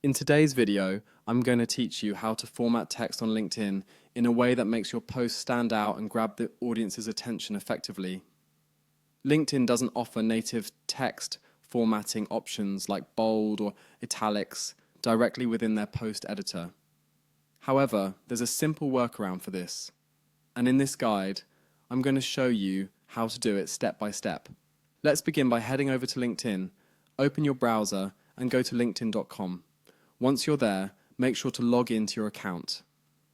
In today's video, I'm going to teach you how to format text on LinkedIn in a way that makes your post stand out and grab the audience's attention effectively. LinkedIn doesn't offer native text formatting options like bold or italics directly within their post editor. However, there's a simple workaround for this, and in this guide, I'm going to show you how to do it step by step. Let's begin by heading over to LinkedIn, open your browser and go to linkedin.com. Once you're there, make sure to log into your account.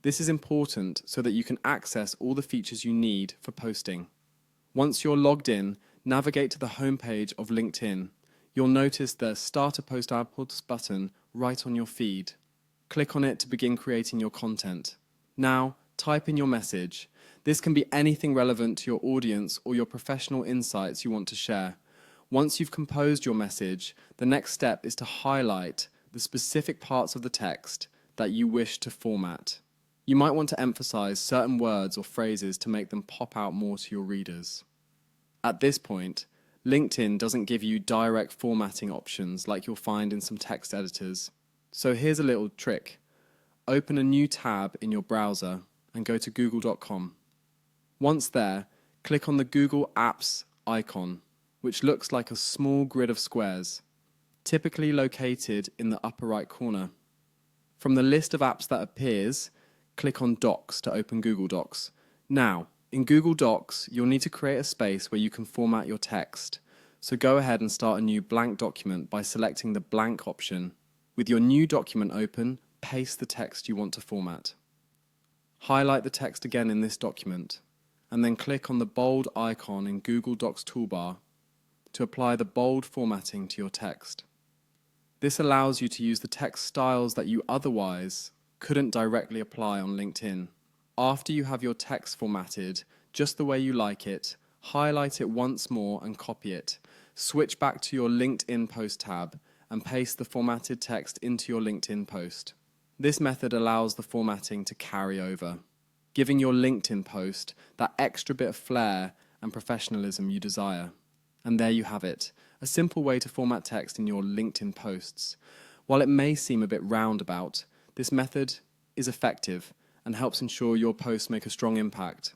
This is important so that you can access all the features you need for posting. Once you're logged in, navigate to the homepage of LinkedIn. You'll notice the Start a Post Outputs button right on your feed. Click on it to begin creating your content. Now, type in your message. This can be anything relevant to your audience or your professional insights you want to share. Once you've composed your message, the next step is to highlight the specific parts of the text that you wish to format. You might want to emphasize certain words or phrases to make them pop out more to your readers. At this point, LinkedIn doesn't give you direct formatting options like you'll find in some text editors. So here's a little trick. Open a new tab in your browser and go to google.com. Once there, click on the Google Apps icon, which looks like a small grid of squares, typically located in the upper right corner. From the list of apps that appears, click on Docs to open Google Docs. Now, in Google Docs, you'll need to create a space where you can format your text. So go ahead and start a new blank document by selecting the blank option. With your new document open, paste the text you want to format. Highlight the text again in this document, and then click on the bold icon in Google Docs toolbar to apply the bold formatting to your text. This allows you to use the text styles that you otherwise couldn't directly apply on LinkedIn. After you have your text formatted just the way you like it, highlight it once more and copy it. Switch back to your LinkedIn post tab and paste the formatted text into your LinkedIn post. This method allows the formatting to carry over, giving your LinkedIn post that extra bit of flair and professionalism you desire. And there you have it, a simple way to format text in your LinkedIn posts. While it may seem a bit roundabout, this method is effective and helps ensure your posts make a strong impact.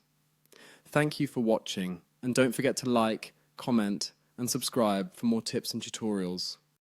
Thank you for watching, and don't forget to like, comment, and subscribe for more tips and tutorials.